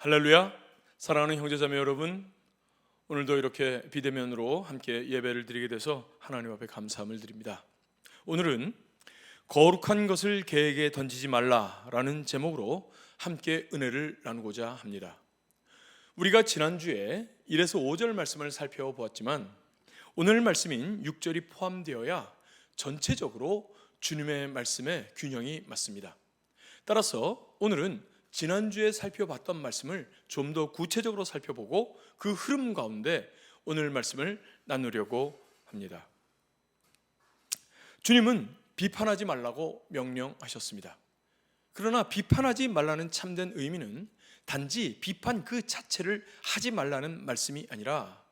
할렐루야. 사랑하는 형제자매 여러분, 오늘도 이렇게 비대면으로 함께 예배를 드리게 돼서 하나님 앞에 감사함을 드립니다. 오늘은 거룩한 것을 개에게 던지지 말라라는 제목으로 함께 은혜를 나누고자 합니다. 우리가 지난주에 1에서 5절 말씀을 살펴보았지만 오늘 말씀인 6절이 포함되어야 전체적으로 주님의 말씀에 균형이 맞습니다. 따라서 오늘은 지난주에 살펴봤던 말씀을 좀 더 구체적으로 살펴보고 그 흐름 가운데 오늘 말씀을 나누려고 합니다. 주님은 비판하지 말라고 명령하셨습니다. 그러나 비판하지 말라는 참된 의미는 단지 비판 그 자체를 하지 말라는 말씀이 아니라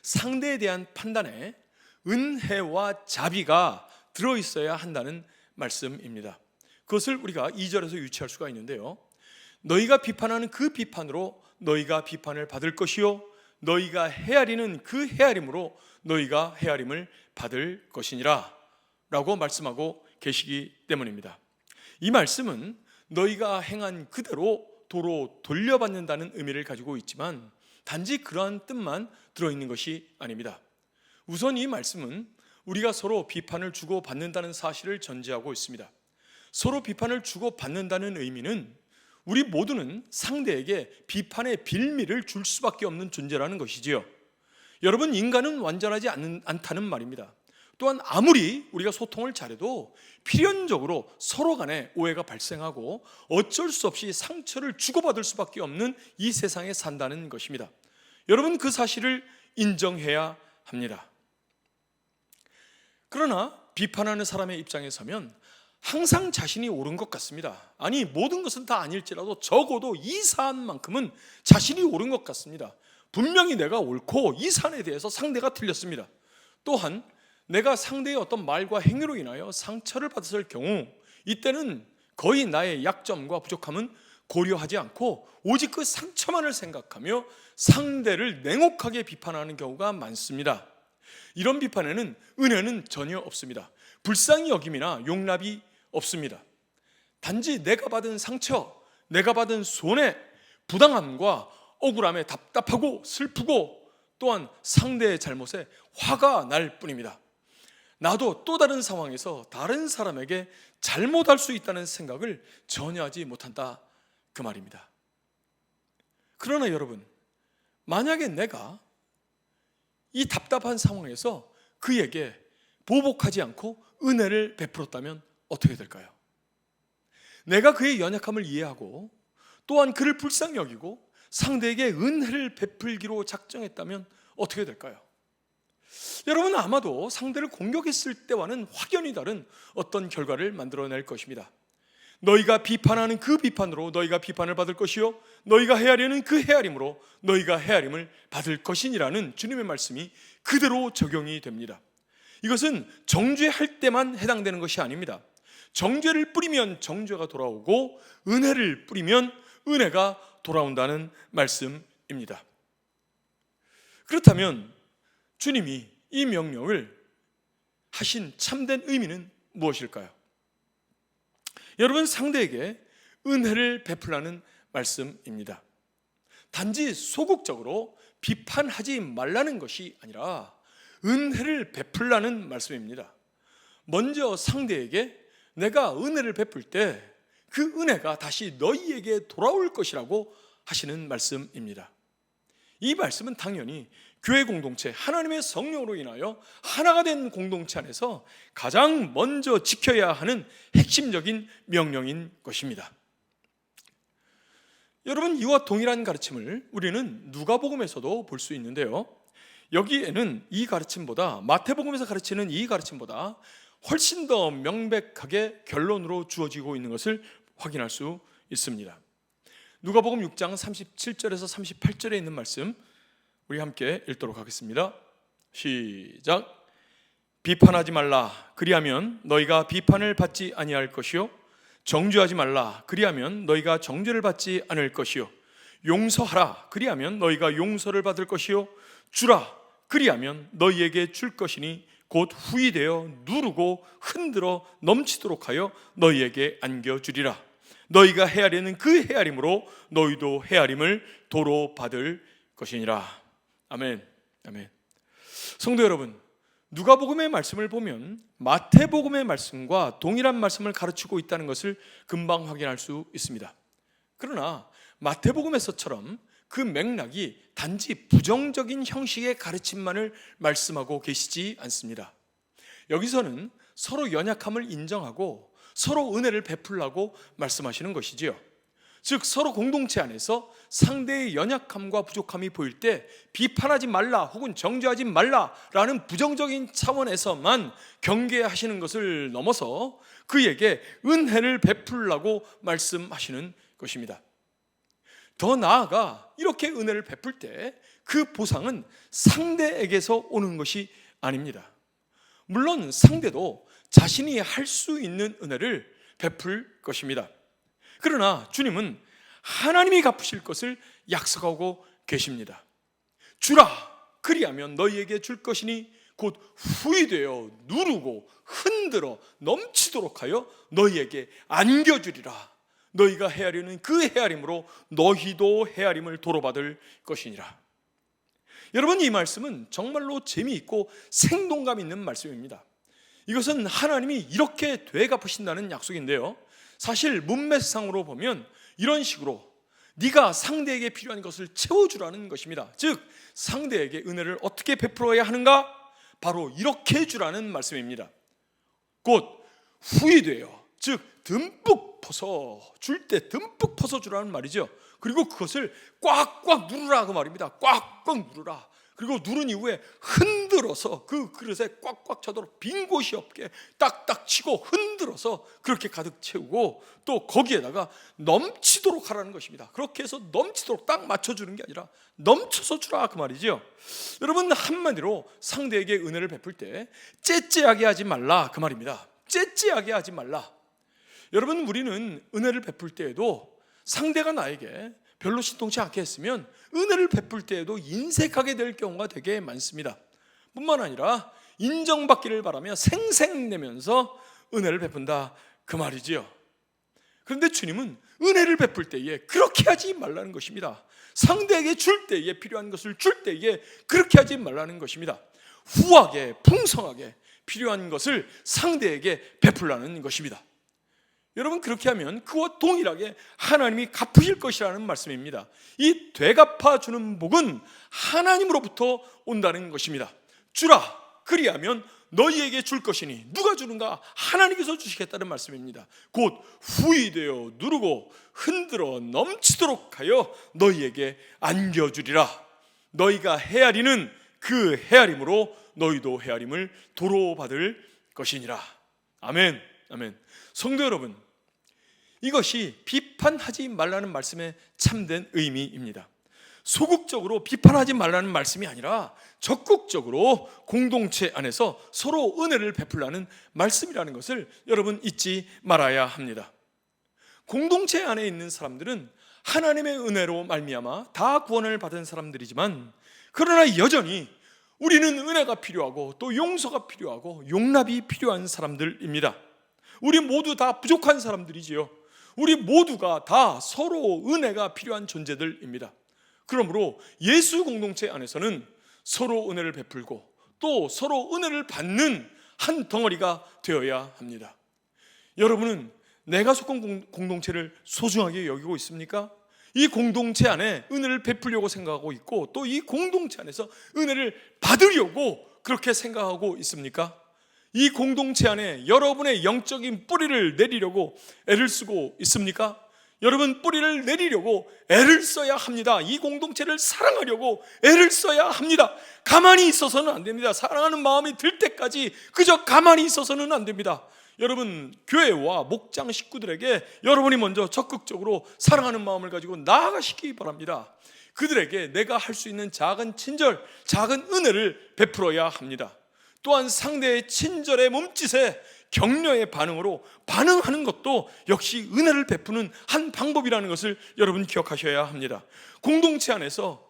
상대에 대한 판단에 은혜와 자비가 들어있어야 한다는 말씀입니다. 그것을 우리가 2절에서 유추할 수가 있는데요, 너희가 비판하는 그 비판으로 너희가 비판을 받을 것이요 너희가 헤아리는 그 헤아림으로 너희가 헤아림을 받을 것이니라 라고 말씀하고 계시기 때문입니다. 이 말씀은 너희가 행한 그대로 도로 돌려받는다는 의미를 가지고 있지만 단지 그러한 뜻만 들어있는 것이 아닙니다. 우선 이 말씀은 우리가 서로 비판을 주고받는다는 사실을 전제하고 있습니다. 서로 비판을 주고받는다는 의미는 우리 모두는 상대에게 비판의 빌미를 줄 수밖에 없는 존재라는 것이지요. 여러분, 인간은 완전하지 않다는 말입니다. 또한 아무리 우리가 소통을 잘해도 필연적으로 서로 간에 오해가 발생하고 어쩔 수 없이 상처를 주고받을 수밖에 없는 이 세상에 산다는 것입니다. 여러분, 그 사실을 인정해야 합니다. 그러나 비판하는 사람의 입장에 서면 항상 자신이 옳은 것 같습니다. 아니, 모든 것은 다 아닐지라도 적어도 이 사안만큼은 자신이 옳은 것 같습니다. 분명히 내가 옳고 이 사안에 대해서 상대가 틀렸습니다. 또한 내가 상대의 어떤 말과 행위로 인하여 상처를 받았을 경우 이때는 거의 나의 약점과 부족함은 고려하지 않고 오직 그 상처만을 생각하며 상대를 냉혹하게 비판하는 경우가 많습니다. 이런 비판에는 은혜는 전혀 없습니다. 불쌍히 여김이나 용납이 없습니다. 단지 내가 받은 상처, 내가 받은 손해, 부당함과 억울함에 답답하고 슬프고 또한 상대의 잘못에 화가 날 뿐입니다. 나도 또 다른 상황에서 다른 사람에게 잘못할 수 있다는 생각을 전혀 하지 못한다, 그 말입니다. 그러나 여러분, 만약에 내가 이 답답한 상황에서 그에게 보복하지 않고 은혜를 베풀었다면 어떻게 될까요? 내가 그의 연약함을 이해하고 또한 그를 불쌍히 여기고 상대에게 은혜를 베풀기로 작정했다면 어떻게 될까요? 여러분, 아마도 상대를 공격했을 때와는 확연히 다른 어떤 결과를 만들어낼 것입니다. 너희가 비판하는 그 비판으로 너희가 비판을 받을 것이요 너희가 헤아리는 그 헤아림으로 너희가 헤아림을 받을 것이니라는 주님의 말씀이 그대로 적용이 됩니다. 이것은 정죄할 때만 해당되는 것이 아닙니다. 정죄를 뿌리면 정죄가 돌아오고 은혜를 뿌리면 은혜가 돌아온다는 말씀입니다. 그렇다면 주님이 이 명령을 하신 참된 의미는 무엇일까요? 여러분, 상대에게 은혜를 베풀라는 말씀입니다. 단지 소극적으로 비판하지 말라는 것이 아니라 은혜를 베풀라는 말씀입니다. 먼저 상대에게 내가 은혜를 베풀 때 그 은혜가 다시 너희에게 돌아올 것이라고 하시는 말씀입니다. 이 말씀은 당연히 교회 공동체, 하나님의 성령으로 인하여 하나가 된 공동체 안에서 가장 먼저 지켜야 하는 핵심적인 명령인 것입니다. 여러분, 이와 동일한 가르침을 우리는 누가복음에서도 볼 수 있는데요, 여기에는 이 가르침보다, 마태복음에서 가르치는 이 가르침보다 훨씬 더 명백하게 결론으로 주어지고 있는 것을 확인할 수 있습니다. 누가복음 6장 37절에서 38절에 있는 말씀 우리 함께 읽도록 하겠습니다. 시작. 비판하지 말라, 그리하면 너희가 비판을 받지 아니할 것이요 정죄하지 말라, 그리하면 너희가 정죄를 받지 않을 것이요 용서하라, 그리하면 너희가 용서를 받을 것이요 주라, 그리하면 너희에게 줄 것이니 곧 후히 되어 누르고 흔들어 넘치도록 하여 너희에게 안겨주리라. 너희가 헤아리는 그 헤아림으로 너희도 헤아림을 도로 받을 것이니라. 아멘. 아멘. 성도 여러분, 누가복음의 말씀을 보면 마태복음의 말씀과 동일한 말씀을 가르치고 있다는 것을 금방 확인할 수 있습니다. 그러나 마태복음에서처럼 그 맥락이 단지 부정적인 형식의 가르침만을 말씀하고 계시지 않습니다. 여기서는 서로 연약함을 인정하고 서로 은혜를 베풀라고 말씀하시는 것이지요. 즉 서로 공동체 안에서 상대의 연약함과 부족함이 보일 때 비판하지 말라 혹은 정죄하지 말라라는 부정적인 차원에서만 경계하시는 것을 넘어서 그에게 은혜를 베풀라고 말씀하시는 것입니다. 더 나아가 이렇게 은혜를 베풀 때 그 보상은 상대에게서 오는 것이 아닙니다. 물론 상대도 자신이 할 수 있는 은혜를 베풀 것입니다. 그러나 주님은 하나님이 갚으실 것을 약속하고 계십니다. 주라, 그리하면 너희에게 줄 것이니 곧 후히되어 누르고 흔들어 넘치도록 하여 너희에게 안겨주리라. 너희가 헤아리는 그 헤아림으로 너희도 헤아림을 도로받을 것이니라. 여러분, 이 말씀은 정말로 재미있고 생동감 있는 말씀입니다. 이것은 하나님이 이렇게 되갚으신다는 약속인데요, 사실 문맥상으로 보면 이런 식으로 네가 상대에게 필요한 것을 채워주라는 것입니다. 즉 상대에게 은혜를 어떻게 베풀어야 하는가? 바로 이렇게 주라는 말씀입니다. 곧 후히되어, 즉 듬뿍 퍼서 줄 때 듬뿍 퍼서 주라는 말이죠. 그리고 그것을 꽉꽉 누르라 그 말입니다. 꽉꽉 누르라. 그리고 누른 이후에 흔들어서 그 그릇에 꽉꽉 차도록 빈 곳이 없게 딱딱 치고 흔들어서 그렇게 가득 채우고 또 거기에다가 넘치도록 하라는 것입니다. 그렇게 해서 넘치도록 딱 맞춰주는 게 아니라 넘쳐서 주라 그 말이죠. 여러분, 한마디로 상대에게 은혜를 베풀 때 째째하게 하지 말라 그 말입니다. 째째하게 하지 말라. 여러분, 우리는 은혜를 베풀 때에도 상대가 나에게 별로 신통치 않게 했으면 은혜를 베풀 때에도 인색하게 될 경우가 되게 많습니다. 뿐만 아니라 인정받기를 바라며 생색내면서 은혜를 베푼다 그 말이지요. 그런데 주님은 은혜를 베풀 때에 그렇게 하지 말라는 것입니다. 상대에게 줄 때에, 필요한 것을 줄 때에 그렇게 하지 말라는 것입니다. 후하게 풍성하게 필요한 것을 상대에게 베풀라는 것입니다. 여러분, 그렇게 하면 그와 동일하게 하나님이 갚으실 것이라는 말씀입니다. 이 되갚아주는 복은 하나님으로부터 온다는 것입니다. 주라, 그리하면 너희에게 줄 것이니. 누가 주는가? 하나님께서 주시겠다는 말씀입니다. 곧 후히되어 누르고 흔들어 넘치도록 하여 너희에게 안겨주리라. 너희가 헤아리는 그 헤아림으로 너희도 헤아림을 도로 받을 것이니라. 아멘. 아멘. 성도 여러분, 이것이 비판하지 말라는 말씀의 참된 의미입니다. 소극적으로 비판하지 말라는 말씀이 아니라 적극적으로 공동체 안에서 서로 은혜를 베풀라는 말씀이라는 것을 여러분 잊지 말아야 합니다. 공동체 안에 있는 사람들은 하나님의 은혜로 말미암아 다 구원을 받은 사람들이지만, 그러나 여전히 우리는 은혜가 필요하고 또 용서가 필요하고 용납이 필요한 사람들입니다. 우리 모두 다 부족한 사람들이지요. 우리 모두가 다 서로 은혜가 필요한 존재들입니다. 그러므로 예수 공동체 안에서는 서로 은혜를 베풀고 또 서로 은혜를 받는 한 덩어리가 되어야 합니다. 여러분은 내가 속한 공동체를 소중하게 여기고 있습니까? 이 공동체 안에 은혜를 베풀려고 생각하고 있고 또 이 공동체 안에서 은혜를 받으려고 그렇게 생각하고 있습니까? 이 공동체 안에 여러분의 영적인 뿌리를 내리려고 애를 쓰고 있습니까? 여러분, 뿌리를 내리려고 애를 써야 합니다. 이 공동체를 사랑하려고 애를 써야 합니다. 가만히 있어서는 안 됩니다. 사랑하는 마음이 들 때까지 그저 가만히 있어서는 안 됩니다. 여러분, 교회와 목장 식구들에게 여러분이 먼저 적극적으로 사랑하는 마음을 가지고 나아가시기 바랍니다. 그들에게 내가 할 수 있는 작은 친절, 작은 은혜를 베풀어야 합니다. 또한 상대의 친절의 몸짓에 격려의 반응으로 반응하는 것도 역시 은혜를 베푸는 한 방법이라는 것을 여러분 기억하셔야 합니다. 공동체 안에서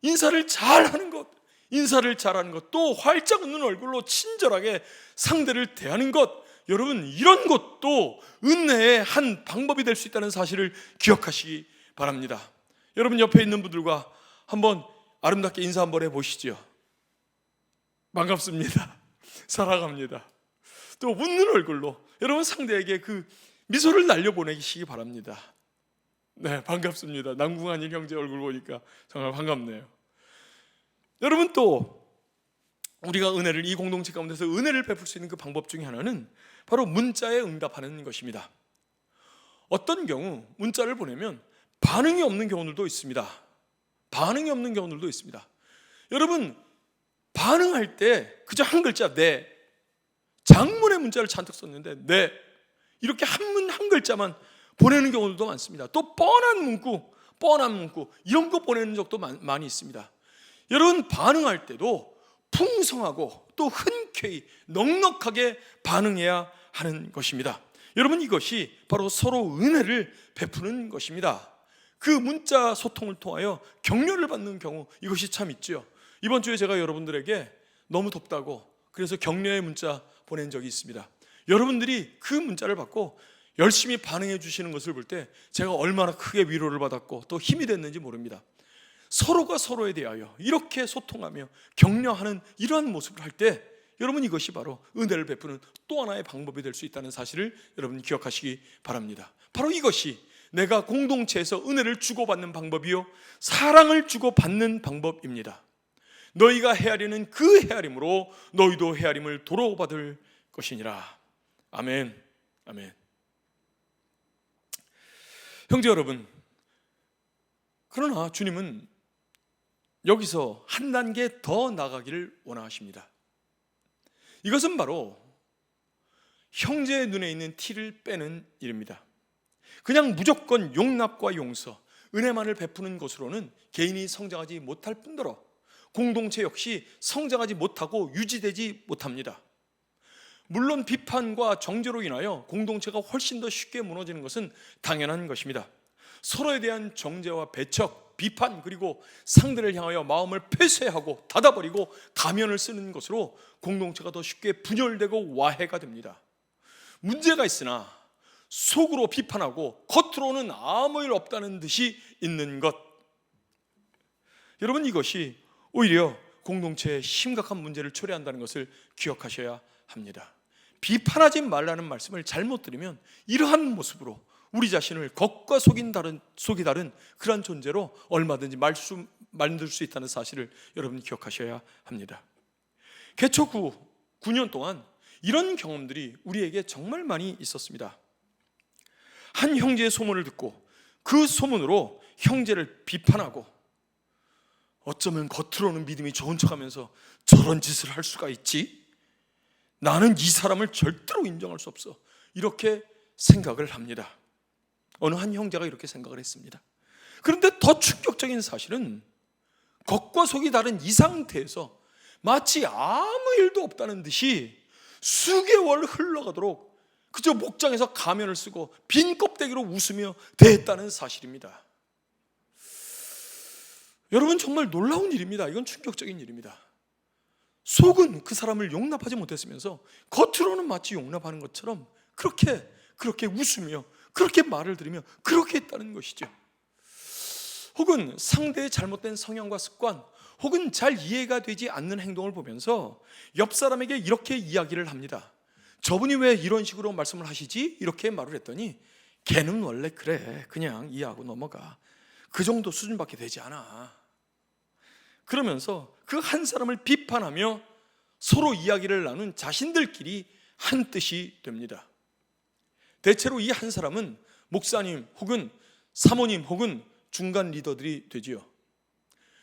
인사를 잘하는 것, 또 활짝 웃는 얼굴로 친절하게 상대를 대하는 것, 여러분, 이런 것도 은혜의 한 방법이 될 수 있다는 사실을 기억하시기 바랍니다. 여러분, 옆에 있는 분들과 한번 아름답게 인사 한번 해보시죠. 반갑습니다. 사랑합니다. 또 웃는 얼굴로 여러분 상대에게 그 미소를 날려보내시기 바랍니다. 네, 반갑습니다. 남궁한일 형제 얼굴 보니까 정말 반갑네요. 여러분, 또 우리가 은혜를, 이 공동체 가운데서 은혜를 베풀 수 있는 그 방법 중에 하나는 바로 문자에 응답하는 것입니다. 어떤 경우 문자를 보내면 반응이 없는 경우들도 있습니다. 반응이 없는 경우들도 있습니다. 여러분, 반응할 때 그저 한 글자 네, 장문의 문자를 잔뜩 썼는데 네, 이렇게 한 글자만 보내는 경우들도 많습니다. 또 뻔한 문구 이런 거 보내는 적도 많이 있습니다. 여러분, 반응할 때도 풍성하고 또 흔쾌히 넉넉하게 반응해야 하는 것입니다. 여러분, 이것이 바로 서로 은혜를 베푸는 것입니다. 그 문자 소통을 통하여 격려를 받는 경우, 이것이 참 있죠. 이번 주에 제가 여러분들에게 너무 덥다고 그래서 격려의 문자 보낸 적이 있습니다. 여러분들이 그 문자를 받고 열심히 반응해 주시는 것을 볼 때 제가 얼마나 크게 위로를 받았고 또 힘이 됐는지 모릅니다. 서로가 서로에 대하여 이렇게 소통하며 격려하는 이러한 모습을 할 때 여러분, 이것이 바로 은혜를 베푸는 또 하나의 방법이 될 수 있다는 사실을 여러분 기억하시기 바랍니다. 바로 이것이 내가 공동체에서 은혜를 주고받는 방법이요, 사랑을 주고받는 방법입니다. 너희가 헤아리는 그 헤아림으로 너희도 헤아림을 도로 받을 것이니라. 아멘. 아멘. 형제 여러분, 그러나 주님은 여기서 한 단계 더 나가기를 원하십니다. 이것은 바로 형제의 눈에 있는 티를 빼는 일입니다. 그냥 무조건 용납과 용서, 은혜만을 베푸는 것으로는 개인이 성장하지 못할 뿐더러 공동체 역시 성장하지 못하고 유지되지 못합니다. 물론 비판과 정죄로 인하여 공동체가 훨씬 더 쉽게 무너지는 것은 당연한 것입니다. 서로에 대한 정죄와 배척, 비판, 그리고 상대를 향하여 마음을 폐쇄하고 닫아버리고 가면을 쓰는 것으로 공동체가 더 쉽게 분열되고 와해가 됩니다. 문제가 있으나 속으로 비판하고 겉으로는 아무 일 없다는 듯이 있는 것, 여러분, 이것이 오히려 공동체에 심각한 문제를 초래한다는 것을 기억하셔야 합니다. 비판하지 말라는 말씀을 잘못 들으면 이러한 모습으로 우리 자신을 겉과 속이 다른 그런 존재로 얼마든지 만들 수 있다는 사실을 여러분 기억하셔야 합니다. 개척 후 9년 동안 이런 경험들이 우리에게 정말 많이 있었습니다. 한 형제의 소문을 듣고 그 소문으로 형제를 비판하고 어쩌면 겉으로는 믿음이 좋은 척하면서 저런 짓을 할 수가 있지? 나는 이 사람을 절대로 인정할 수 없어. 이렇게 생각을 합니다. 어느 한 형제가 이렇게 생각을 했습니다. 그런데 더 충격적인 사실은 겉과 속이 다른 이 상태에서 마치 아무 일도 없다는 듯이 수개월 흘러가도록 그저 목장에서 가면을 쓰고 빈 껍데기로 웃으며 대했다는 사실입니다. 여러분, 정말 놀라운 일입니다. 이건 충격적인 일입니다. 속은 그 사람을 용납하지 못했으면서 겉으로는 마치 용납하는 것처럼 그렇게 웃으며 그렇게 말을 들으며 그렇게 했다는 것이죠. 혹은 상대의 잘못된 성향과 습관, 혹은 잘 이해가 되지 않는 행동을 보면서 옆 사람에게 이렇게 이야기를 합니다. 저분이 왜 이런 식으로 말씀을 하시지? 이렇게 말을 했더니 걔는 원래 그래, 그냥 이해하고 넘어가, 그 정도 수준밖에 되지 않아. 그러면서 그 한 사람을 비판하며 서로 이야기를 나눈 자신들끼리 한 뜻이 됩니다. 대체로 이 한 사람은 목사님 혹은 사모님 혹은 중간 리더들이 되지요.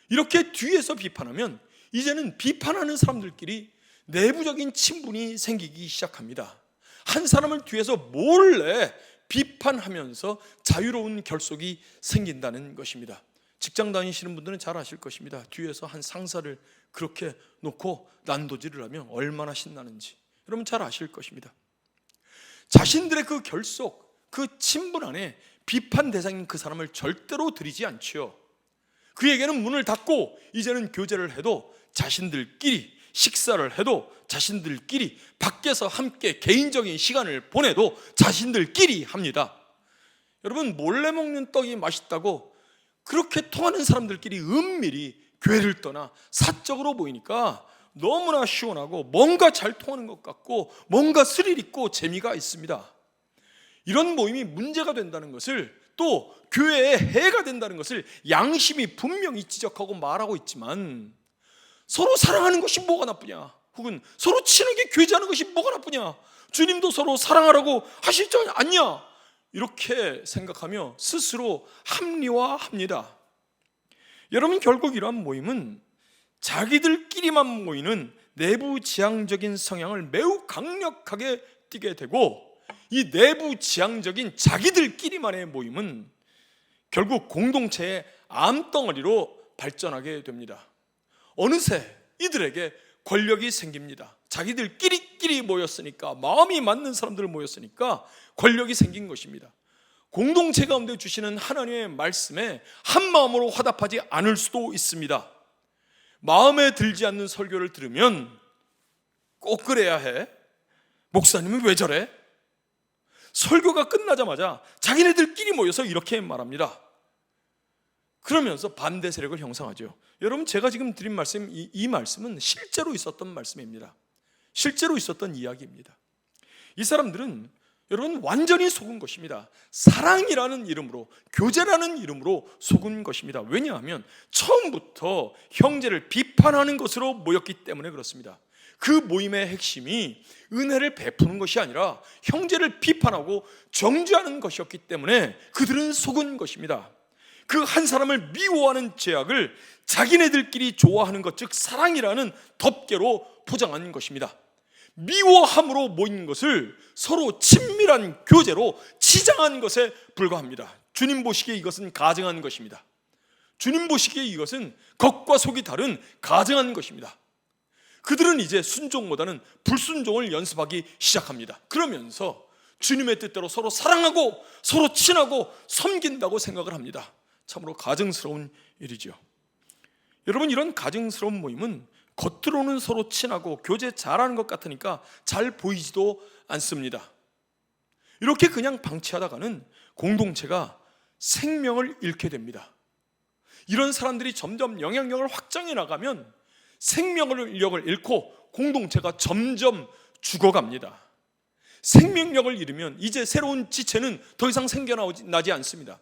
이렇게 뒤에서 비판하면 이제는 비판하는 사람들끼리 내부적인 친분이 생기기 시작합니다. 한 사람을 뒤에서 몰래 비판하면서 자유로운 결속이 생긴다는 것입니다. 직장 다니시는 분들은 잘 아실 것입니다. 뒤에서 한 상사를 그렇게 놓고 난도질을 하면 얼마나 신나는지 여러분 잘 아실 것입니다. 자신들의 그 결속, 그 친분 안에 비판 대상인 그 사람을 절대로 들이지 않지요. 그에게는 문을 닫고 이제는 교제를 해도 자신들끼리 식사를 해도 자신들끼리, 밖에서 함께 개인적인 시간을 보내도 자신들끼리 합니다. 여러분, 몰래 먹는 떡이 맛있다고 그렇게 통하는 사람들끼리 은밀히 교회를 떠나 사적으로 모이니까 너무나 시원하고 뭔가 잘 통하는 것 같고 뭔가 스릴 있고 재미가 있습니다. 이런 모임이 문제가 된다는 것을, 또 교회에 해가 된다는 것을 양심이 분명히 지적하고 말하고 있지만, 서로 사랑하는 것이 뭐가 나쁘냐, 혹은 서로 친하게 교제하는 것이 뭐가 나쁘냐, 주님도 서로 사랑하라고 하시지 않냐, 이렇게 생각하며 스스로 합리화합니다. 여러분, 결국 이러한 모임은 자기들끼리만 모이는 내부 지향적인 성향을 매우 강력하게 띠게 되고, 이 내부 지향적인 자기들끼리만의 모임은 결국 공동체의 암덩어리로 발전하게 됩니다. 어느새 이들에게 권력이 생깁니다. 자기들끼리 모였으니까, 마음이 맞는 사람들 모였으니까 권력이 생긴 것입니다. 공동체 가운데 주시는 하나님의 말씀에 한 마음으로 화답하지 않을 수도 있습니다. 마음에 들지 않는 설교를 들으면 꼭 그래야 해? 목사님은 왜 저래? 설교가 끝나자마자 자기네들끼리 모여서 이렇게 말합니다. 그러면서 반대 세력을 형성하죠. 여러분, 제가 지금 드린 말씀, 이 말씀은 실제로 있었던 말씀입니다. 실제로 있었던 이야기입니다. 이 사람들은 여러분 완전히 속은 것입니다. 사랑이라는 이름으로, 교제라는 이름으로 속은 것입니다. 왜냐하면 처음부터 형제를 비판하는 것으로 모였기 때문에 그렇습니다. 그 모임의 핵심이 은혜를 베푸는 것이 아니라 형제를 비판하고 정죄하는 것이었기 때문에 그들은 속은 것입니다. 그 한 사람을 미워하는 죄악을 자기네들끼리 좋아하는 것, 즉 사랑이라는 덮개로 포장한 것입니다. 미워함으로 모인 것을 서로 친밀한 교제로 치장한 것에 불과합니다. 주님 보시기에 이것은 가증한 것입니다. 주님 보시기에 이것은 겉과 속이 다른 가증한 것입니다. 그들은 이제 순종보다는 불순종을 연습하기 시작합니다. 그러면서 주님의 뜻대로 서로 사랑하고 서로 친하고 섬긴다고 생각을 합니다. 참으로 가증스러운 일이죠. 여러분, 이런 가증스러운 모임은 겉으로는 서로 친하고 교제 잘하는 것 같으니까 잘 보이지도 않습니다. 이렇게 그냥 방치하다가는 공동체가 생명을 잃게 됩니다. 이런 사람들이 점점 영향력을 확장해 나가면 생명력을 잃고 공동체가 점점 죽어갑니다. 생명력을 잃으면 이제 새로운 지체는 더 이상 생겨나지 않습니다.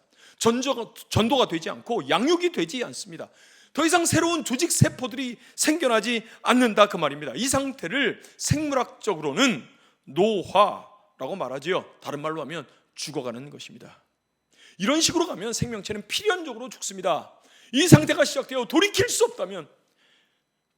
전도가 되지 않고 양육이 되지 않습니다. 더 이상 새로운 조직 세포들이 생겨나지 않는다, 그 말입니다. 이 상태를 생물학적으로는 노화라고 말하지요. 다른 말로 하면 죽어가는 것입니다. 이런 식으로 가면 생명체는 필연적으로 죽습니다. 이 상태가 시작되어 돌이킬 수 없다면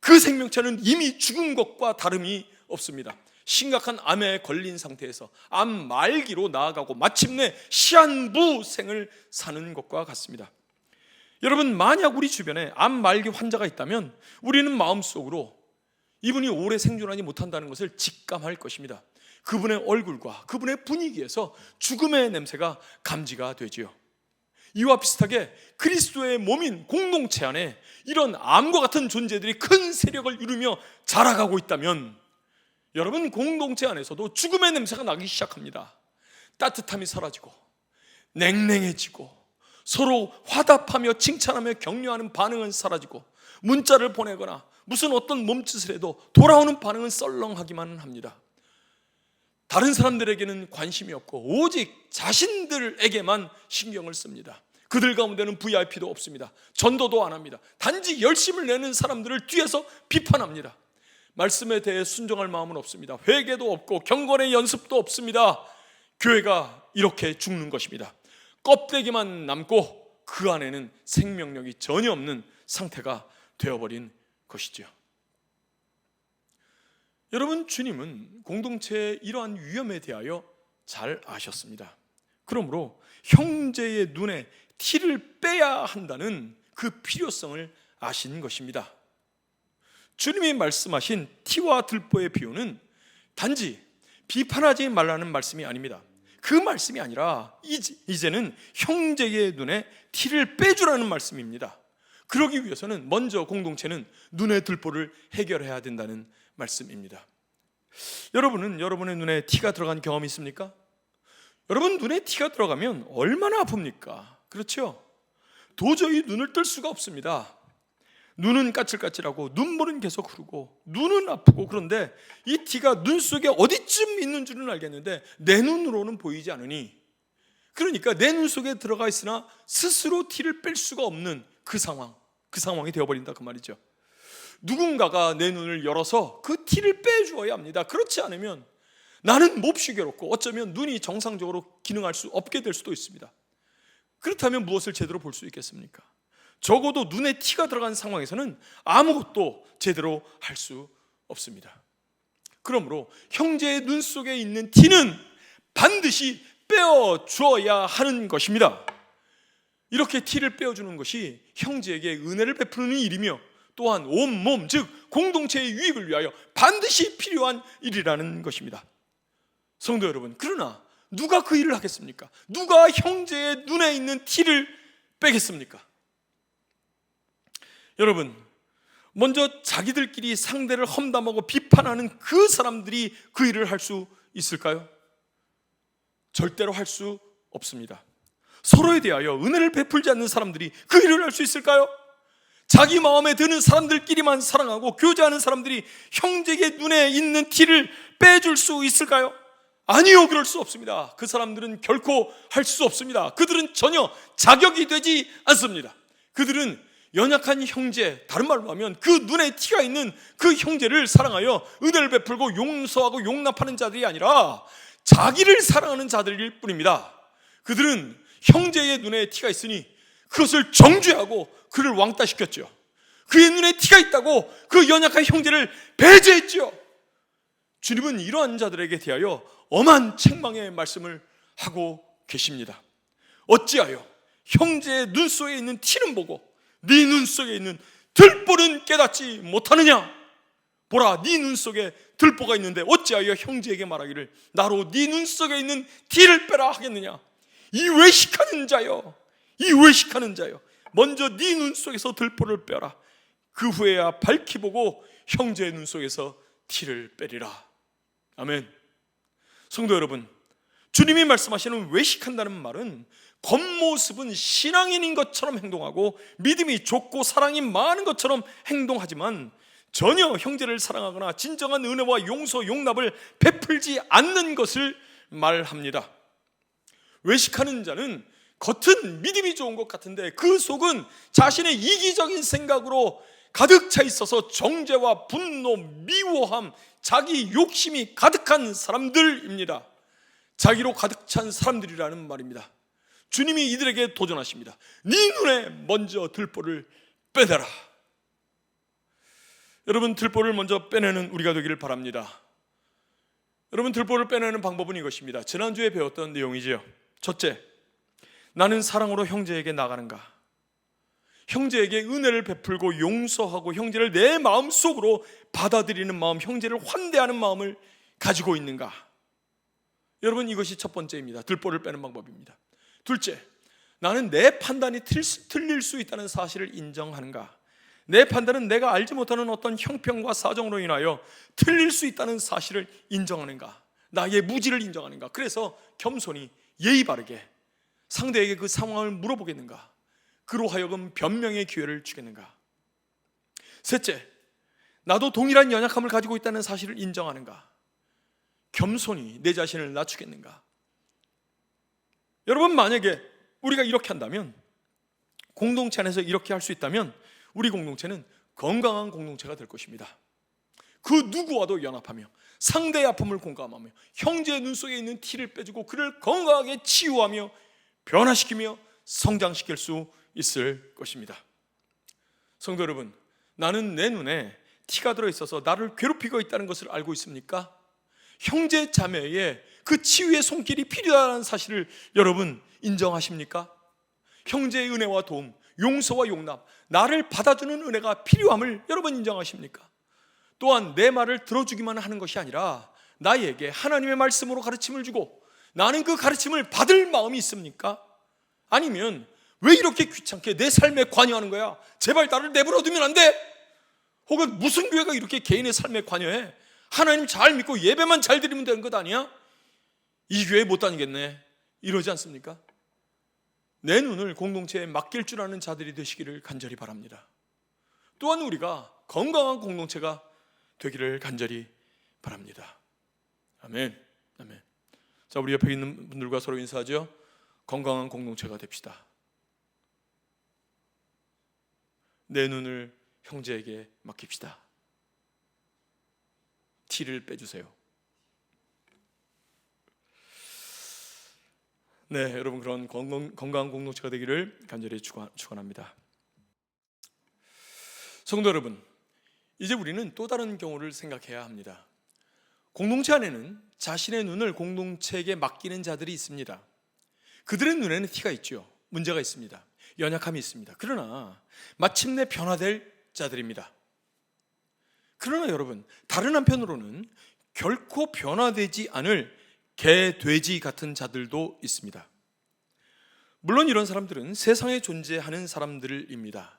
그 생명체는 이미 죽은 것과 다름이 없습니다. 심각한 암에 걸린 상태에서 암 말기로 나아가고 마침내 시한부생을 사는 것과 같습니다. 여러분, 만약 우리 주변에 암 말기 환자가 있다면 우리는 마음속으로 이분이 오래 생존하지 못한다는 것을 직감할 것입니다. 그분의 얼굴과 그분의 분위기에서 죽음의 냄새가 감지가 되지요. 이와 비슷하게 그리스도의 몸인 공동체 안에 이런 암과 같은 존재들이 큰 세력을 이루며 자라가고 있다면 여러분, 공동체 안에서도 죽음의 냄새가 나기 시작합니다. 따뜻함이 사라지고 냉랭해지고 서로 화답하며 칭찬하며 격려하는 반응은 사라지고 문자를 보내거나 무슨 어떤 몸짓을 해도 돌아오는 반응은 썰렁하기만 합니다. 다른 사람들에게는 관심이 없고 오직 자신들에게만 신경을 씁니다. 그들 가운데는 VIP도 없습니다. 전도도 안 합니다. 단지 열심을 내는 사람들을 뒤에서 비판합니다. 말씀에 대해 순종할 마음은 없습니다. 회개도 없고 경건의 연습도 없습니다. 교회가 이렇게 죽는 것입니다. 껍데기만 남고 그 안에는 생명력이 전혀 없는 상태가 되어버린 것이죠. 여러분, 주님은 공동체의 이러한 위험에 대하여 잘 아셨습니다. 그러므로 형제의 눈에 티를 빼야 한다는 그 필요성을 아신 것입니다. 주님이 말씀하신 티와 들보의 비유는 단지 비판하지 말라는 말씀이 아닙니다. 그 말씀이 아니라 이제는 형제의 눈에 티를 빼주라는 말씀입니다. 그러기 위해서는 먼저 공동체는 눈의 들보를 해결해야 된다는 말씀입니다. 여러분은 여러분의 눈에 티가 들어간 경험이 있습니까? 여러분 눈에 티가 들어가면 얼마나 아픕니까? 그렇죠? 도저히 눈을 뜰 수가 없습니다. 눈은 까칠까칠하고 눈물은 계속 흐르고 눈은 아프고, 그런데 이 티가 눈 속에 어디쯤 있는 줄은 알겠는데 내 눈으로는 보이지 않으니, 그러니까 내 눈 속에 들어가 있으나 스스로 티를 뺄 수가 없는 그 상황이 되어버린다 그 말이죠. 누군가가 내 눈을 열어서 그 티를 빼주어야 합니다. 그렇지 않으면 나는 몹시 괴롭고 어쩌면 눈이 정상적으로 기능할 수 없게 될 수도 있습니다. 그렇다면 무엇을 제대로 볼 수 있겠습니까? 적어도 눈에 티가 들어간 상황에서는 아무것도 제대로 할 수 없습니다. 그러므로 형제의 눈 속에 있는 티는 반드시 빼어주어야 하는 것입니다. 이렇게 티를 빼어주는 것이 형제에게 은혜를 베푸는 일이며, 또한 온몸 즉 공동체의 유익을 위하여 반드시 필요한 일이라는 것입니다. 성도 여러분, 그러나 누가 그 일을 하겠습니까? 누가 형제의 눈에 있는 티를 빼겠습니까? 여러분, 먼저 자기들끼리 상대를 험담하고 비판하는 그 사람들이 그 일을 할 수 있을까요? 절대로 할 수 없습니다. 서로에 대하여 은혜를 베풀지 않는 사람들이 그 일을 할 수 있을까요? 자기 마음에 드는 사람들끼리만 사랑하고 교제하는 사람들이 형제의 눈에 있는 티를 빼줄 수 있을까요? 아니요, 그럴 수 없습니다. 그 사람들은 결코 할 수 없습니다. 그들은 전혀 자격이 되지 않습니다. 그들은 연약한 형제, 다른 말로 하면 그 눈에 티가 있는 그 형제를 사랑하여 은혜를 베풀고 용서하고 용납하는 자들이 아니라 자기를 사랑하는 자들일 뿐입니다. 그들은 형제의 눈에 티가 있으니 그것을 정죄하고 그를 왕따시켰죠. 그의 눈에 티가 있다고 그 연약한 형제를 배제했죠. 주님은 이러한 자들에게 대하여 엄한 책망의 말씀을 하고 계십니다. 어찌하여 형제의 눈 속에 있는 티는 보고 네 눈 속에 있는 들보는 깨닫지 못하느냐? 보라, 네 눈 속에 들보가 있는데 어찌하여 형제에게 말하기를 나로 네 눈 속에 있는 티를 빼라 하겠느냐? 이 외식하는 자여, 이 외식하는 자여, 먼저 네 눈 속에서 들보를 빼라. 그 후에야 밝히 보고 형제의 눈 속에서 티를 빼리라. 아멘. 성도 여러분, 주님이 말씀하시는 외식한다는 말은 겉모습은 신앙인인 것처럼 행동하고 믿음이 좁고 사랑이 많은 것처럼 행동하지만 전혀 형제를 사랑하거나 진정한 은혜와 용서, 용납을 베풀지 않는 것을 말합니다. 외식하는 자는 겉은 믿음이 좋은 것 같은데 그 속은 자신의 이기적인 생각으로 가득 차 있어서 정죄와 분노, 미워함, 자기 욕심이 가득한 사람들입니다. 자기로 가득 찬 사람들이라는 말입니다. 주님이 이들에게 도전하십니다. 네 눈에 먼저 들보를 빼내라. 여러분, 들보를 먼저 빼내는 우리가 되기를 바랍니다. 여러분, 들보를 빼내는 방법은 이것입니다. 지난주에 배웠던 내용이지요. 첫째, 나는 사랑으로 형제에게 나가는가? 형제에게 은혜를 베풀고 용서하고 형제를 내 마음속으로 받아들이는 마음, 형제를 환대하는 마음을 가지고 있는가? 여러분, 이것이 첫 번째입니다. 들보를 빼는 방법입니다. 둘째, 나는 내 판단이 틀릴 수 있다는 사실을 인정하는가? 내 판단은 내가 알지 못하는 어떤 형편과 사정으로 인하여 틀릴 수 있다는 사실을 인정하는가? 나의 무지를 인정하는가? 그래서 겸손히 예의 바르게 상대에게 그 상황을 물어보겠는가? 그로 하여금 변명의 기회를 주겠는가? 셋째, 나도 동일한 연약함을 가지고 있다는 사실을 인정하는가? 겸손히 내 자신을 낮추겠는가? 여러분, 만약에 우리가 이렇게 한다면, 공동체 안에서 이렇게 할 수 있다면 우리 공동체는 건강한 공동체가 될 것입니다. 그 누구와도 연합하며 상대의 아픔을 공감하며 형제의 눈 속에 있는 티를 빼주고 그를 건강하게 치유하며 변화시키며 성장시킬 수 있을 것입니다. 성도 여러분, 나는 내 눈에 티가 들어있어서 나를 괴롭히고 있다는 것을 알고 있습니까? 형제 자매의 그 치유의 손길이 필요하다는 사실을 여러분 인정하십니까? 형제의 은혜와 도움, 용서와 용납, 나를 받아주는 은혜가 필요함을 여러분 인정하십니까? 또한 내 말을 들어주기만 하는 것이 아니라 나에게 하나님의 말씀으로 가르침을 주고 나는 그 가르침을 받을 마음이 있습니까? 아니면 왜 이렇게 귀찮게 내 삶에 관여하는 거야? 제발 나를 내버려 두면 안 돼? 혹은 무슨 교회가 이렇게 개인의 삶에 관여해? 하나님 잘 믿고 예배만 잘 드리면 되는 것 아니야? 이 교회 못 다니겠네, 이러지 않습니까? 내 눈을 공동체에 맡길 줄 아는 자들이 되시기를 간절히 바랍니다. 또한 우리가 건강한 공동체가 되기를 간절히 바랍니다. 아멘. 아멘. 자, 우리 옆에 있는 분들과 서로 인사하죠. 건강한 공동체가 됩시다. 내 눈을 형제에게 맡깁시다. 티를 빼주세요. 네, 여러분, 그런 건강한 공동체가 되기를 간절히 축원합니다. 성도 여러분, 이제 우리는 또 다른 경우를 생각해야 합니다. 공동체 안에는 자신의 눈을 공동체에게 맡기는 자들이 있습니다. 그들의 눈에는 티가 있죠. 문제가 있습니다. 연약함이 있습니다. 그러나 마침내 변화될 자들입니다. 그러나 여러분, 다른 한편으로는 결코 변화되지 않을 개, 돼지 같은 자들도 있습니다. 물론 이런 사람들은 세상에 존재하는 사람들입니다.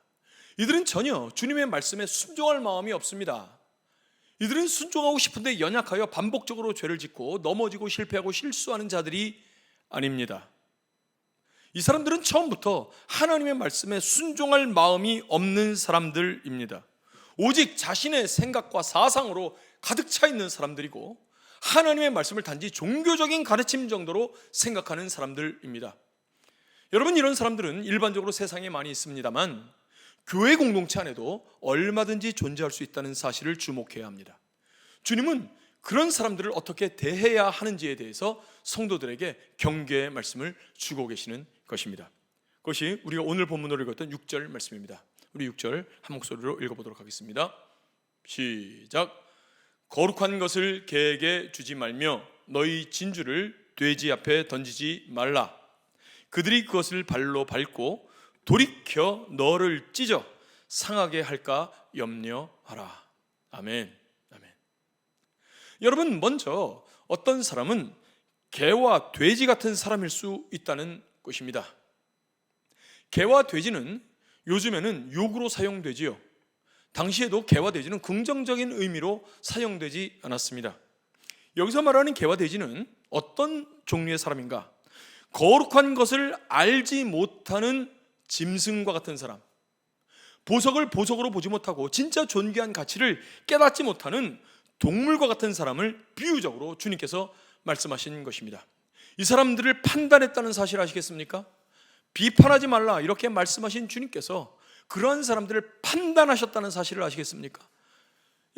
이들은 전혀 주님의 말씀에 순종할 마음이 없습니다. 이들은 순종하고 싶은데 연약하여 반복적으로 죄를 짓고 넘어지고 실패하고 실수하는 자들이 아닙니다. 이 사람들은 처음부터 하나님의 말씀에 순종할 마음이 없는 사람들입니다. 오직 자신의 생각과 사상으로 가득 차 있는 사람들이고, 하나님의 말씀을 단지 종교적인 가르침 정도로 생각하는 사람들입니다. 여러분, 이런 사람들은 일반적으로 세상에 많이 있습니다만 교회 공동체 안에도 얼마든지 존재할 수 있다는 사실을 주목해야 합니다. 주님은 그런 사람들을 어떻게 대해야 하는지에 대해서 성도들에게 경계의 말씀을 주고 계시는 것입니다. 그것이 우리가 오늘 본문으로 읽었던 6절 말씀입니다. 우리 6절 한 목소리로 읽어보도록 하겠습니다. 시작. 거룩한 것을 개에게 주지 말며 너희 진주를 돼지 앞에 던지지 말라. 그들이 그것을 발로 밟고 돌이켜 너를 찢어 상하게 할까 염려하라. 아멘. 아멘. 여러분, 먼저 어떤 사람은 개와 돼지 같은 사람일 수 있다는 것입니다. 개와 돼지는 요즘에는 욕으로 사용되지요. 당시에도 개와 돼지는 긍정적인 의미로 사용되지 않았습니다. 여기서 말하는 개와 돼지는 어떤 종류의 사람인가? 거룩한 것을 알지 못하는 짐승과 같은 사람, 보석을 보석으로 보지 못하고 진짜 존귀한 가치를 깨닫지 못하는 동물과 같은 사람을 비유적으로 주님께서 말씀하신 것입니다. 이 사람들을 판단했다는 사실 아시겠습니까? 비판하지 말라 이렇게 말씀하신 주님께서 그러한 사람들을 판단하셨다는 사실을 아시겠습니까?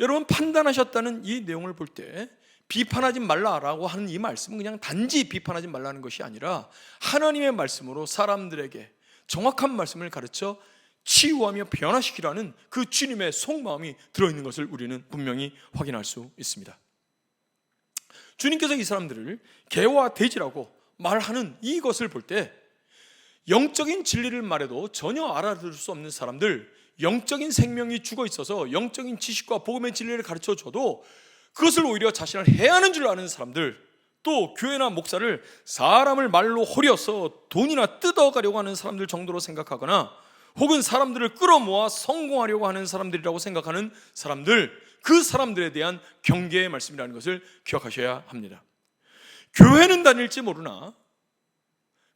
여러분, 판단하셨다는 이 내용을 볼 때 비판하지 말라라고 하는 이 말씀은 그냥 단지 비판하지 말라는 것이 아니라 하나님의 말씀으로 사람들에게 정확한 말씀을 가르쳐 치유하며 변화시키라는 그 주님의 속마음이 들어있는 것을 우리는 분명히 확인할 수 있습니다. 주님께서 이 사람들을 개와 돼지라고 말하는 이것을 볼 때 영적인 진리를 말해도 전혀 알아들을 수 없는 사람들, 영적인 생명이 죽어 있어서 영적인 지식과 복음의 진리를 가르쳐줘도 그것을 오히려 자신을 해하는 줄 아는 사람들, 또 교회나 목사를 사람을 말로 호려서 돈이나 뜯어가려고 하는 사람들 정도로 생각하거나 혹은 사람들을 끌어모아 성공하려고 하는 사람들이라고 생각하는 사람들, 그 사람들에 대한 경계의 말씀이라는 것을 기억하셔야 합니다. 교회는 다닐지 모르나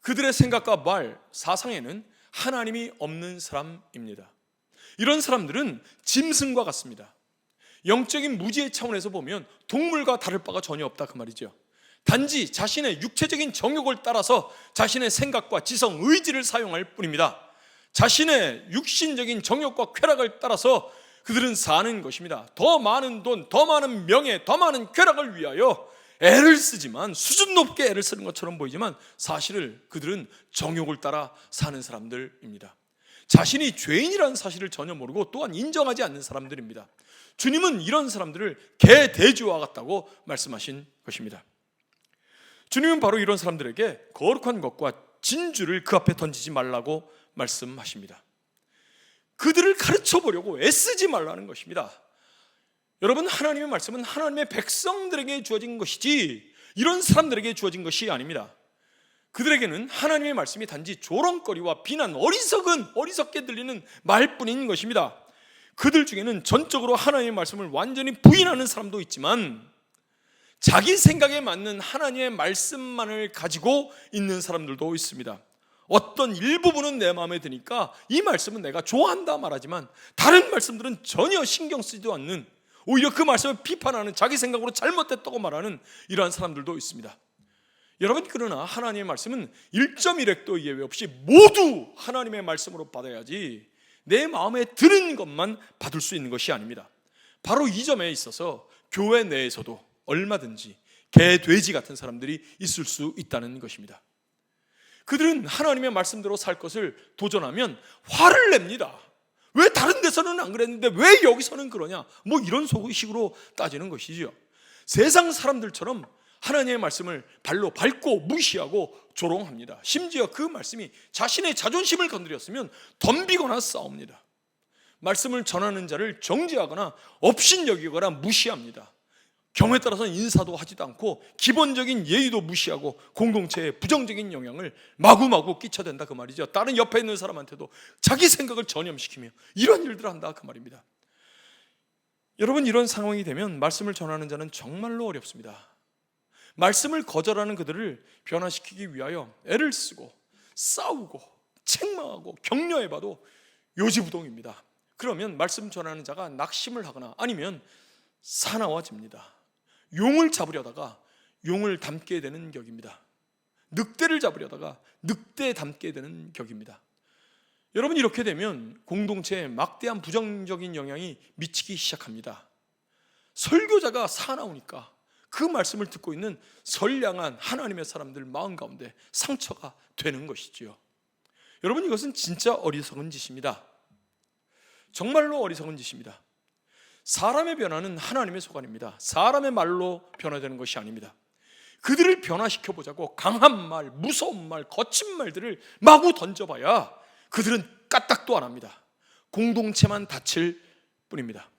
그들의 생각과 말, 사상에는 하나님이 없는 사람입니다. 이런 사람들은 짐승과 같습니다. 영적인 무지의 차원에서 보면 동물과 다를 바가 전혀 없다 그 말이죠. 단지 자신의 육체적인 정욕을 따라서 자신의 생각과 지성, 의지를 사용할 뿐입니다. 자신의 육신적인 정욕과 쾌락을 따라서 그들은 사는 것입니다. 더 많은 돈, 더 많은 명예, 더 많은 쾌락을 위하여 애를 쓰지만, 수준 높게 애를 쓰는 것처럼 보이지만 사실은 그들은 정욕을 따라 사는 사람들입니다. 자신이 죄인이라는 사실을 전혀 모르고 또한 인정하지 않는 사람들입니다. 주님은 이런 사람들을 개, 돼지와 같다고 말씀하신 것입니다. 주님은 바로 이런 사람들에게 거룩한 것과 진주를 그 앞에 던지지 말라고 말씀하십니다. 그들을 가르쳐 보려고 애쓰지 말라는 것입니다. 여러분, 하나님의 말씀은 하나님의 백성들에게 주어진 것이지 이런 사람들에게 주어진 것이 아닙니다. 그들에게는 하나님의 말씀이 단지 조롱거리와 비난, 어리석게 들리는 말뿐인 것입니다. 그들 중에는 전적으로 하나님의 말씀을 완전히 부인하는 사람도 있지만 자기 생각에 맞는 하나님의 말씀만을 가지고 있는 사람들도 있습니다. 어떤 일부분은 내 마음에 드니까 이 말씀은 내가 좋아한다 말하지만 다른 말씀들은 전혀 신경 쓰지도 않는, 오히려 그 말씀을 비판하는, 자기 생각으로 잘못됐다고 말하는 이러한 사람들도 있습니다. 여러분, 그러나 하나님의 말씀은 1.1획도 예외 없이 모두 하나님의 말씀으로 받아야지 내 마음에 드는 것만 받을 수 있는 것이 아닙니다. 바로 이 점에 있어서 교회 내에서도 얼마든지 개, 돼지 같은 사람들이 있을 수 있다는 것입니다. 그들은 하나님의 말씀대로 살 것을 도전하면 화를 냅니다. 왜 다른 데서는 안 그랬는데 왜 여기서는 그러냐, 뭐 이런 식으로 따지는 것이지요. 세상 사람들처럼 하나님의 말씀을 발로 밟고 무시하고 조롱합니다. 심지어 그 말씀이 자신의 자존심을 건드렸으면 덤비거나 싸웁니다. 말씀을 전하는 자를 정죄하거나 업신여기거나 무시합니다. 경우에 따라서는 인사도 하지도 않고 기본적인 예의도 무시하고 공동체에 부정적인 영향을 마구마구 끼쳐댄다 그 말이죠. 다른 옆에 있는 사람한테도 자기 생각을 전염시키며 이런 일들을 한다 그 말입니다. 여러분, 이런 상황이 되면 말씀을 전하는 자는 정말로 어렵습니다. 말씀을 거절하는 그들을 변화시키기 위하여 애를 쓰고 싸우고 책망하고 격려해봐도 요지부동입니다. 그러면 말씀 전하는 자가 낙심을 하거나 아니면 사나워집니다. 용을 잡으려다가 용을 담게 되는 격입니다. 늑대를 잡으려다가 늑대 담게 되는 격입니다. 여러분, 이렇게 되면 공동체에 막대한 부정적인 영향이 미치기 시작합니다. 설교자가 사나우니까 그 말씀을 듣고 있는 선량한 하나님의 사람들 마음 가운데 상처가 되는 것이지요. 여러분, 이것은 진짜 어리석은 짓입니다. 정말로 어리석은 짓입니다. 사람의 변화는 하나님의 소관입니다. 사람의 말로 변화되는 것이 아닙니다. 그들을 변화시켜보자고 강한 말, 무서운 말, 거친 말들을 마구 던져봐야 그들은 까딱도 안 합니다. 공동체만 다칠 뿐입니다.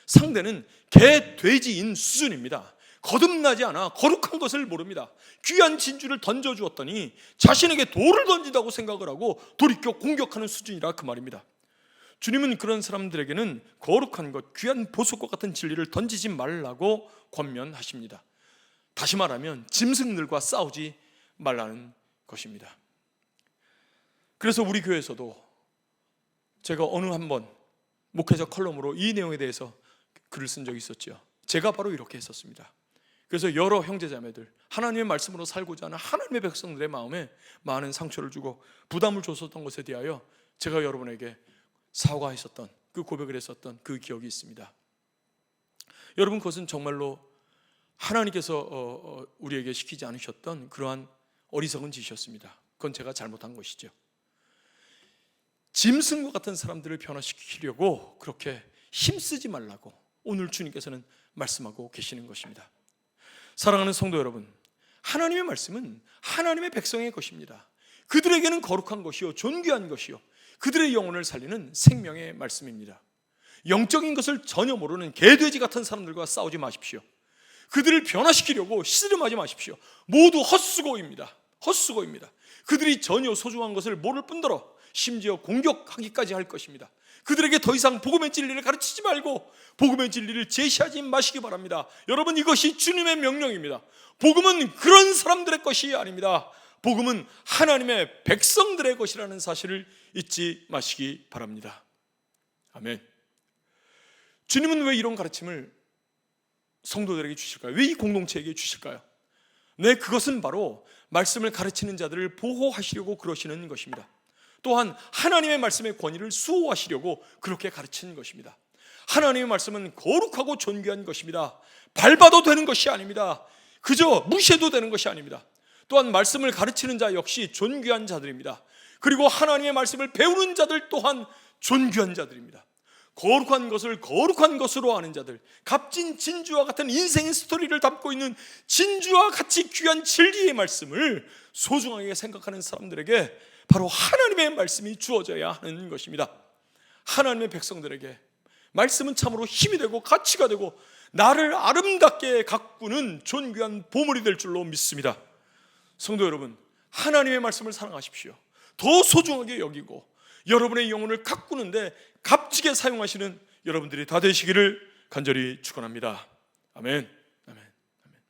상대는 개, 돼지인 수준입니다. 거듭나지 않아 거룩한 것을 모릅니다. 귀한 진주를 던져주었더니 자신에게 돌을 던진다고 생각을 하고 돌이켜 공격하는 수준이라 그 말입니다. 주님은 그런 사람들에게는 거룩한 것, 귀한 보석과 같은 진리를 던지지 말라고 권면하십니다. 다시 말하면 짐승들과 싸우지 말라는 것입니다. 그래서 우리 교회에서도 제가 어느 한번 목회자 컬럼으로 이 내용에 대해서 글을 쓴 적이 있었죠. 제가 바로 이렇게 했었습니다. 그래서 여러 형제자매들, 하나님의 말씀으로 살고자 하는 하나님의 백성들의 마음에 많은 상처를 주고 부담을 줬었던 것에 대하여 제가 여러분에게 사과했었던, 그 고백을 했었던 그 기억이 있습니다. 여러분, 그것은 정말로 하나님께서 우리에게 시키지 않으셨던 그러한 어리석은 짓이었습니다. 그건 제가 잘못한 것이죠. 짐승과 같은 사람들을 변화시키려고 그렇게 힘쓰지 말라고 오늘 주님께서는 말씀하고 계시는 것입니다. 사랑하는 성도 여러분, 하나님의 말씀은 하나님의 백성의 것입니다. 그들에게는 거룩한 것이요 존귀한 것이요 그들의 영혼을 살리는 생명의 말씀입니다. 영적인 것을 전혀 모르는 개돼지 같은 사람들과 싸우지 마십시오. 그들을 변화시키려고 씨름하지 마십시오. 모두 헛수고입니다. 헛수고입니다. 그들이 전혀 소중한 것을 모를 뿐더러 심지어 공격하기까지 할 것입니다. 그들에게 더 이상 복음의 진리를 가르치지 말고 복음의 진리를 제시하지 마시기 바랍니다. 여러분, 이것이 주님의 명령입니다. 복음은 그런 사람들의 것이 아닙니다. 복음은 하나님의 백성들의 것이라는 사실을 잊지 마시기 바랍니다. 아멘. 주님은 왜 이런 가르침을 성도들에게 주실까요? 왜 이 공동체에게 주실까요? 네, 그것은 바로 말씀을 가르치는 자들을 보호하시려고 그러시는 것입니다. 또한 하나님의 말씀의 권위를 수호하시려고 그렇게 가르치는 것입니다. 하나님의 말씀은 거룩하고 존귀한 것입니다. 밟아도 되는 것이 아닙니다. 그저 무시해도 되는 것이 아닙니다. 또한 말씀을 가르치는 자 역시 존귀한 자들입니다. 그리고 하나님의 말씀을 배우는 자들 또한 존귀한 자들입니다. 거룩한 것을 거룩한 것으로 아는 자들, 값진 진주와 같은 인생의 스토리를 담고 있는 진주와 같이 귀한 진리의 말씀을 소중하게 생각하는 사람들에게 바로 하나님의 말씀이 주어져야 하는 것입니다. 하나님의 백성들에게 말씀은 참으로 힘이 되고 가치가 되고 나를 아름답게 가꾸는 존귀한 보물이 될 줄로 믿습니다. 성도 여러분, 하나님의 말씀을 사랑하십시오. 더 소중하게 여기고 여러분의 영혼을 가꾸는데 값지게 사용하시는 여러분들이 다 되시기를 간절히 축원합니다. 아멘. 아멘. 아멘.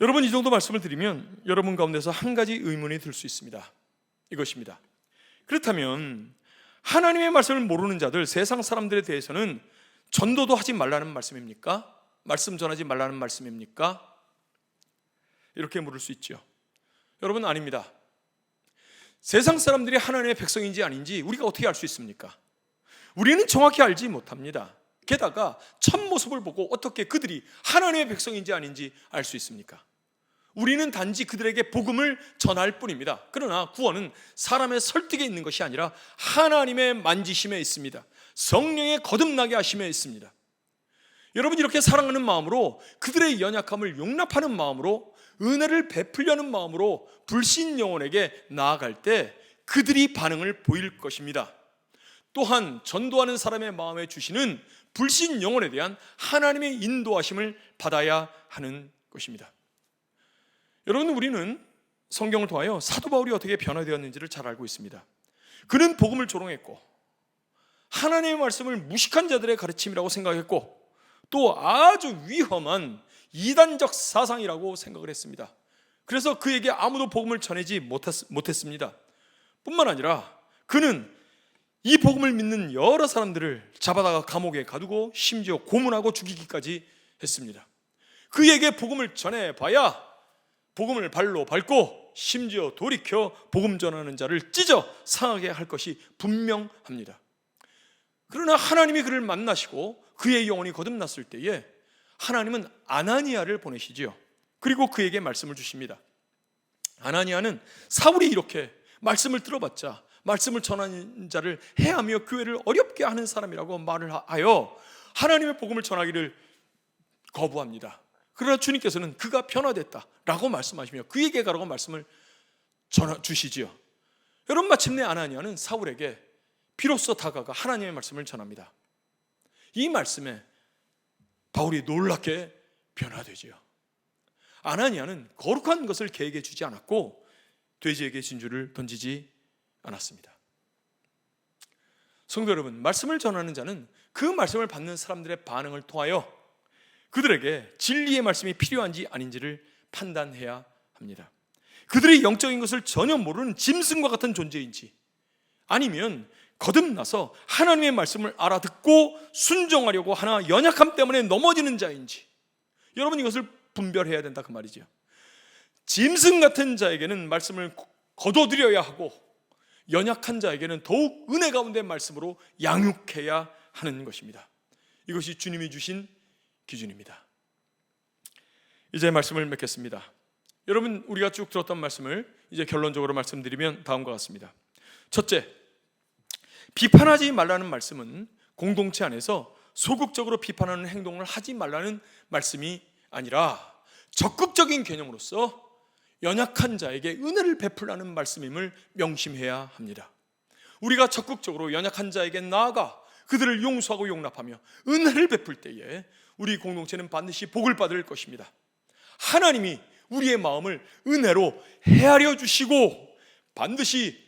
여러분, 이 정도 말씀을 드리면 여러분 가운데서 한 가지 의문이 들 수 있습니다. 이것입니다. 그렇다면 하나님의 말씀을 모르는 자들, 세상 사람들에 대해서는 전도도 하지 말라는 말씀입니까? 말씀 전하지 말라는 말씀입니까? 이렇게 물을 수 있죠. 여러분, 아닙니다. 세상 사람들이 하나님의 백성인지 아닌지 우리가 어떻게 알 수 있습니까? 우리는 정확히 알지 못합니다. 게다가 첫 모습을 보고 어떻게 그들이 하나님의 백성인지 아닌지 알 수 있습니까? 우리는 단지 그들에게 복음을 전할 뿐입니다. 그러나 구원은 사람의 설득에 있는 것이 아니라 하나님의 만지심에 있습니다. 성령의 거듭나게 하심에 있습니다. 여러분, 이렇게 사랑하는 마음으로, 그들의 연약함을 용납하는 마음으로, 은혜를 베풀려는 마음으로 불신 영혼에게 나아갈 때 그들이 반응을 보일 것입니다. 또한 전도하는 사람의 마음에 주시는 불신 영혼에 대한 하나님의 인도하심을 받아야 하는 것입니다. 여러분, 우리는 성경을 통하여 사도 바울이 어떻게 변화되었는지를 잘 알고 있습니다. 그는 복음을 조롱했고 하나님의 말씀을 무식한 자들의 가르침이라고 생각했고 또 아주 위험한 이단적 사상이라고 생각을 했습니다. 그래서 그에게 아무도 복음을 전하지 못했습니다. 뿐만 아니라 그는 이 복음을 믿는 여러 사람들을 잡아다가 감옥에 가두고 심지어 고문하고 죽이기까지 했습니다. 그에게 복음을 전해봐야 복음을 발로 밟고 심지어 돌이켜 복음 전하는 자를 찢어 상하게 할 것이 분명합니다. 그러나 하나님이 그를 만나시고 그의 영혼이 거듭났을 때에 하나님은 아나니아를 보내시지요. 그리고 그에게 말씀을 주십니다. 아나니아는 사울이 이렇게 말씀을 들어봤자 말씀을 전하는 자를 해하며 교회를 어렵게 하는 사람이라고 말을 하여 하나님의 복음을 전하기를 거부합니다. 그러나 주님께서는 그가 변화됐다라고 말씀하시며 그에게 가라고 말씀을 주시지요. 여러분, 마침내 아나니아는 사울에게 비로소 다가가 하나님의 말씀을 전합니다. 이 말씀에 바울이 놀랍게 변화되지요. 아나니아는 거룩한 것을 개에게 주지 않았고 돼지에게 진주를 던지지 않았습니다. 성도 여러분, 말씀을 전하는 자는 그 말씀을 받는 사람들의 반응을 통하여 그들에게 진리의 말씀이 필요한지 아닌지를 판단해야 합니다. 그들이 영적인 것을 전혀 모르는 짐승과 같은 존재인지 아니면 거듭나서 하나님의 말씀을 알아듣고 순종하려고 하나 연약함 때문에 넘어지는 자인지 여러분, 이것을 분별해야 된다 그 말이죠. 짐승 같은 자에게는 말씀을 거둬들여야 하고 연약한 자에게는 더욱 은혜 가운데 말씀으로 양육해야 하는 것입니다. 이것이 주님이 주신 기준입니다. 이제 말씀을 맺겠습니다. 여러분, 우리가 쭉 들었던 말씀을 이제 결론적으로 말씀드리면 다음과 같습니다. 첫째, 비판하지 말라는 말씀은 공동체 안에서 소극적으로 비판하는 행동을 하지 말라는 말씀이 아니라 적극적인 개념으로서 연약한 자에게 은혜를 베풀라는 말씀임을 명심해야 합니다. 우리가 적극적으로 연약한 자에게 나아가 그들을 용서하고 용납하며 은혜를 베풀 때에 우리 공동체는 반드시 복을 받을 것입니다. 하나님이 우리의 마음을 은혜로 헤아려 주시고 반드시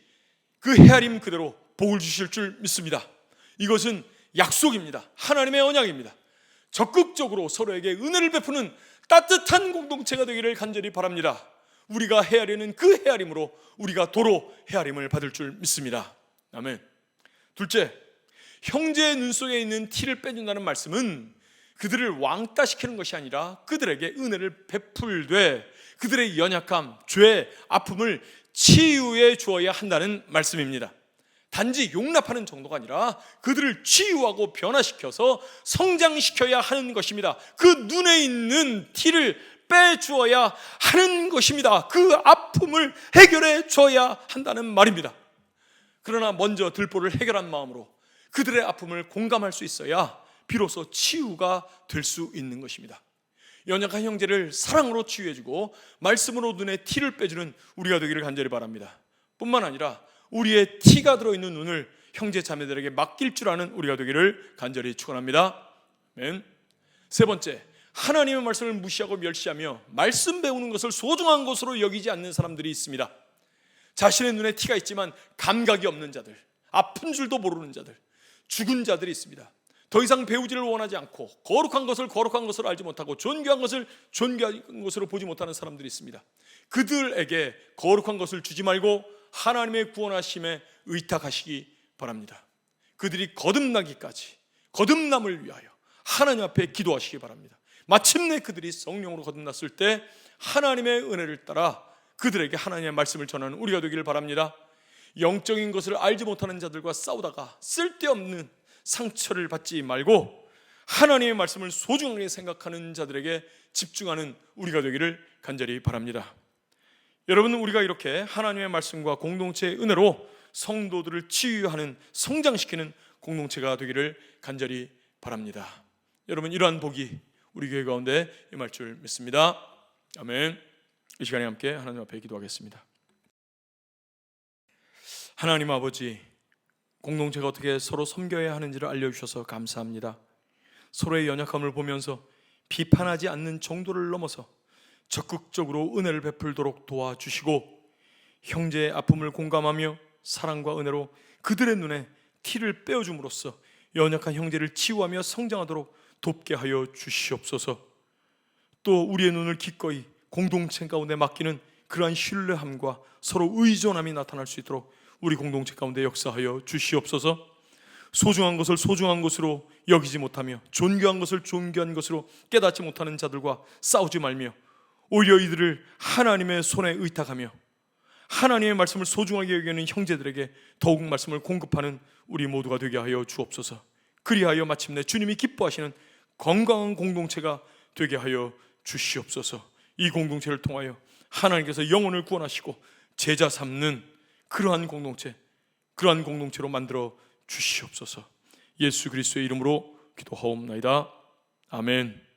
그 헤아림 그대로 복을 주실 줄 믿습니다. 이것은 약속입니다. 하나님의 언약입니다. 적극적으로 서로에게 은혜를 베푸는 따뜻한 공동체가 되기를 간절히 바랍니다. 우리가 헤아리는 그 헤아림으로 우리가 도로 헤아림을 받을 줄 믿습니다. 아멘. 둘째, 형제의 눈 속에 있는 티를 빼준다는 말씀은 그들을 왕따시키는 것이 아니라 그들에게 은혜를 베풀되 그들의 연약함, 죄, 아픔을 치유해 주어야 한다는 말씀입니다. 단지 용납하는 정도가 아니라 그들을 치유하고 변화시켜서 성장시켜야 하는 것입니다. 그 눈에 있는 티를 빼주어야 하는 것입니다. 그 아픔을 해결해 줘야 한다는 말입니다. 그러나 먼저 들보를 해결한 마음으로 그들의 아픔을 공감할 수 있어야 비로소 치유가 될 수 있는 것입니다. 연약한 형제를 사랑으로 치유해주고 말씀으로 눈에 티를 빼주는 우리가 되기를 간절히 바랍니다. 뿐만 아니라 우리의 티가 들어있는 눈을 형제 자매들에게 맡길 줄 아는 우리가 되기를 간절히 축원합니다. 아멘. 세 번째, 하나님의 말씀을 무시하고 멸시하며 말씀 배우는 것을 소중한 것으로 여기지 않는 사람들이 있습니다. 자신의 눈에 티가 있지만 감각이 없는 자들, 아픈 줄도 모르는 자들, 죽은 자들이 있습니다. 더 이상 배우지를 원하지 않고 거룩한 것을 거룩한 것으로 알지 못하고 존귀한 것을 존귀한 것으로 보지 못하는 사람들이 있습니다. 그들에게 거룩한 것을 주지 말고 하나님의 구원하심에 의탁하시기 바랍니다. 그들이 거듭나기까지, 거듭남을 위하여 하나님 앞에 기도하시기 바랍니다. 마침내 그들이 성령으로 거듭났을 때 하나님의 은혜를 따라 그들에게 하나님의 말씀을 전하는 우리가 되기를 바랍니다. 영적인 것을 알지 못하는 자들과 싸우다가 쓸데없는 상처를 받지 말고 하나님의 말씀을 소중하게 생각하는 자들에게 집중하는 우리가 되기를 간절히 바랍니다. 여러분, 우리가 이렇게 하나님의 말씀과 공동체의 은혜로 성도들을 치유하는, 성장시키는 공동체가 되기를 간절히 바랍니다. 여러분, 이러한 복이 우리 교회 가운데 임할 줄 믿습니다. 아멘. 이 시간에 함께 하나님 앞에 기도하겠습니다. 하나님 아버지, 공동체가 어떻게 서로 섬겨야 하는지를 알려주셔서 감사합니다. 서로의 연약함을 보면서 비판하지 않는 정도를 넘어서 적극적으로 은혜를 베풀도록 도와주시고, 형제의 아픔을 공감하며 사랑과 은혜로 그들의 눈에 티를 빼어줌으로써 연약한 형제를 치유하며 성장하도록 돕게 하여 주시옵소서. 또 우리의 눈을 기꺼이 공동체 가운데 맡기는 그러한 신뢰함과 서로 의존함이 나타날 수 있도록 우리 공동체 가운데 역사하여 주시옵소서. 소중한 것을 소중한 것으로 여기지 못하며 존귀한 것을 존귀한 것으로 깨닫지 못하는 자들과 싸우지 말며 오히려 이들을 하나님의 손에 의탁하며 하나님의 말씀을 소중하게 여기는 형제들에게 더욱 말씀을 공급하는 우리 모두가 되게 하여 주옵소서. 그리하여 마침내 주님이 기뻐하시는 건강한 공동체가 되게 하여 주시옵소서. 이 공동체를 통하여 하나님께서 영혼을 구원하시고 제자 삼는 그러한 공동체, 그러한 공동체로 만들어 주시옵소서. 예수 그리스도의 이름으로 기도하옵나이다. 아멘.